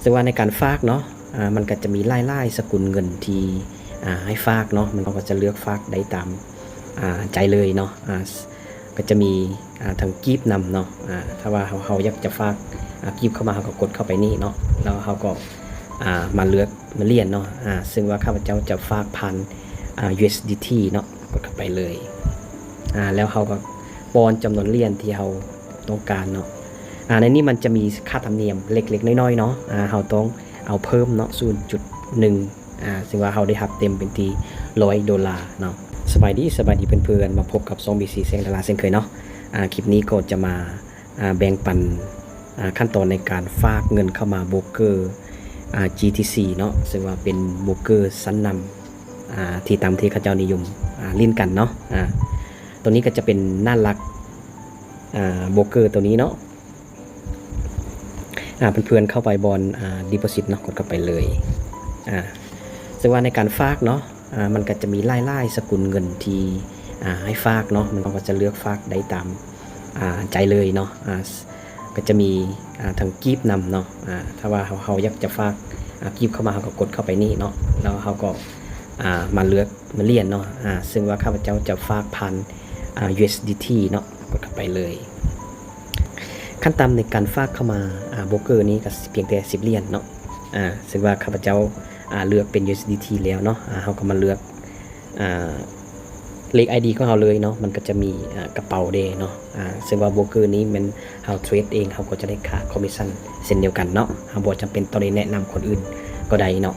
ซึ่งว่าในการฝากเนาะมันก็จะมีไล่สกุลเงินที่ให้ฝากเนาะมันก็จะเลือกฝากได้ตามใจเลยเนาะก็จะมีทางกีบนำเนาะถ้าว่าเขาอยากจะฝากกีบเข้ามาเขาก็กดเข้าไปนี่เนาะแล้วเขาก็มาเลือกมาเรียนเนาะซึ่งว่าข้าพเจ้าจะฝากผ่านUSDT เนาะกดเข้าไปเลยแล้วเขาก็ปอนจำนวนเหรียญที่เขาต้องการเนาะในนี้มันจะมีค่าธรรมเนียมเล็กๆน้อยๆเนาะเขาต้องเอาเพิ่มเนาะ 0.1 ซึ่งว่าเขาได้หักเต็มเป็นที่$100เนาะสบายดีเพื่อนๆมาพบกับ2BCเสียงดาราเช่นเคยเนาะคลิปนี้ก็จะมาแบ่งปันขั้นตอนในการฝากเงินเข้ามาโบรกเกอร์GTC เนาะซึ่งว่าเป็นโบรกเกอร์ชั้นนำที่ตามที่เขาเจ้านิยมลิ้นกันเนาะตัวนี้ก็จะเป็นน่ารักโบรกเกอร์ตัวนี้เนาะเพื่อนๆเข้าไปบนdeposit เนาะกดเข้าไปเลยซึ่งว่าในการฝากเนาะมันก็จะมีไล่สกุลเงินที่ให้ฝากเนาะมันก็จะเลือกฝากได้ตามใจเลยเนาะก็จะมีทางกีบนำเนาะถ้าว่าเขาอยากจะฝากกีบเข้ามาเขาก็กดเข้าไปนี่เนาะแล้วเขาก็มาเลือกมาเรียนเนาะซึ่งว่าข้าพเจ้าจะฝากผ่านUSDT เนาะกดเข้าไปเลยขั้นตอนในการฝากเข้ามาโบรกเกอร์นี้ก็เพียงแต่10เหรียญเนาะซึ่งว่าข้าพเจ้าเลือกเป็น USDT แล้วเนาะเขาก็มาเลือกเลข ID ของเราเลยเนาะมันก็จะมีกระเป๋าเดเนาะซึ่งว่าโบรกเกอร์นี้มันเราเทรดเองเขาก็จะได้ค่าคอมมิชชั่นเช่นเดียวกันเนาะเราบ่จำเป็นต้องได้แนะนำคนอื่นก็ได้เนาะ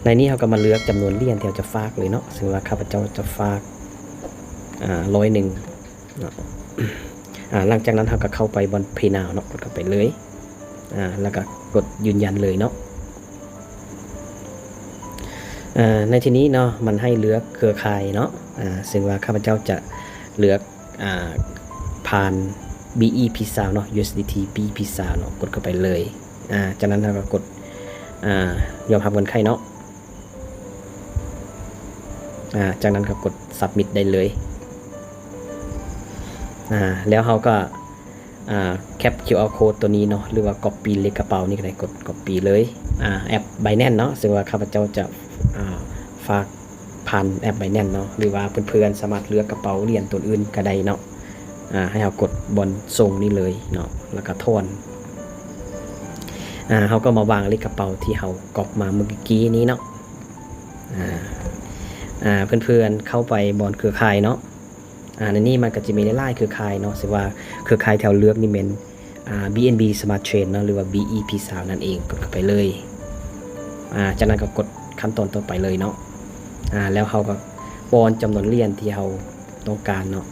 ในนี้เราก็มาเลือกจำนวนเหรียญที่เราจะฝากเลยเนาะซึ่งว่าข้าพเจ้าจะฝาก100เนาะหลังจากนั้นเราก็เข้าไปบน Pay Now เนาะกดเข้าไปเลยแล้วก็กดยืนยันเลยเนาะในที่นี้เนาะมันให้เลือกเครือข่ายเนาะซึ่งว่าข้าพเจ้าจะเลือกผ่าน BEP-SAL เนาะ USDT BEP-SAL เนาะกดเข้าไปเลยจากนั้นเราก็กดยอมรับเงินไขเนาะจากนั้นก็กด Submit ได้เลยแล้วเขาก็แคป QR code ตัวนี้เนาะหรือว่า Copy เลขกระเป๋านี่ก็ได้กด Copy เลยแอป Binance เนาะซึ่งว่าข้าพเจ้าจะฝากผ่านแอป Binance เนาะหรือว่าเพื่อนๆสามารถเลือกกระเป๋าเหรียญตัวอื่นก็ได้เนาะให้เรากดบนส่งนี่เลยเนาะแล้วก็ทอนเขาก็มาวางเลขกระเป๋าที่เขาก๊อปมาเมื่อกี้นี้เนาะเพื่อนๆเข้าไปบนเครือข่ายเนาะในนี้มันก็จะมีไล่เครือข่ายเนาะซึ่งว่าเครือข่ายแถวเลือกนี่เป็นBNB Smart Chain เนาะหรือว่า BEP-SAL นั่นเองกดเข้าไปเลยจากนั้นก็กดขั้นตอนต่อไปเลยเนาะแล้วเขาก็ปอนจำนวนเหรียญที่เขาต้องการเนาะ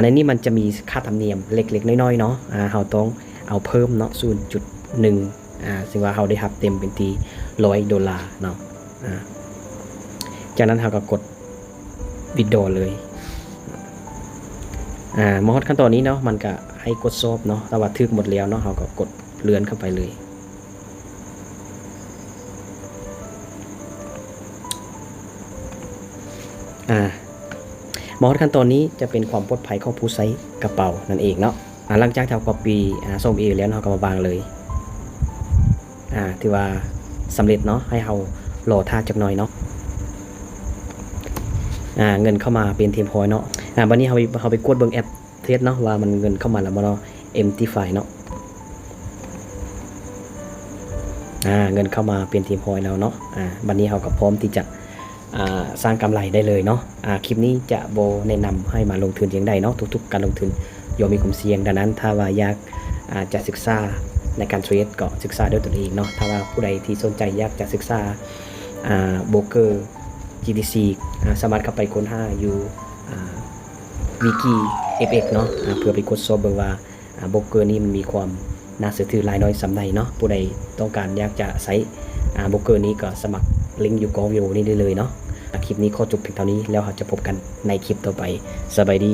ในนี้มันจะมีค่าธรรมเนียมเล็กๆน้อยๆเนาะเขาต้องเอาเพิ่มเนาะ 0.1 ซึ่งว่าเขาได้หักเต็มเป็นที่$100เนาะจากนั้นเขาก็กดวิดโดเลยมอดขั้นตอนนี้เนาะมันก็ให้กดซอบเนาะแต่ว่าทึกหมดแล้วเนาะเขาก็กดเลื่อนเข้าไปเลยมอดขั้นตอนนี้จะเป็นความปลอดภัยของผู้ใช้กระเป๋านั่นเองเนาะหลังจากที่เรา copy ส่งแล้วเราก็มาวางเลยที่ว่าสำเร็จเนาะให้เรารอท่าจักหน่อยเนาะเงินเข้ามาเป็นเทมพอยเนาะวันนี้เขาไปกดเบิ่งแอปเทสเนาะว่ามันเงินเข้ามาแล้วบ่เนาะ empty file เนาะเงินเข้ามาเป็นเทมพอยแล้วเนาะวันนี้เขาก็พร้อมที่จะสร้างกำไรได้เลยเนาะคลิปนี้จะโบแนะนำให้มาลงทุนอย่างใดเนาะทุกๆการลงทุนย่อมมีความเสี่ยงดังนั้นถ้าว่าอยากจะศึกษาในการเทรดก็ศึกษาด้วยตนเองเนาะถ้าว่าผู้ใดที่สนใจอยากจะศึกษาโบรกเกอร์GTC สามารถเข้าไปค้นหาอยู่Wiki FX เนาะเพื่อไปกดสอบเบิ่งว่าโบรกเกอร์นี้มันมีความน่าเชื่อถือหลายน้อยสำใดเนาะผู้ใดต้องการอยากจะใช้โบรกเกอร์นี้ก็สมัครลิงก์อยู่กองวิดีโอนี้ได้เลยเนาะคลิปนี้ขอจบเพียงเท่านี้แล้วเราจะพบกันในคลิปต่อไปสบายดี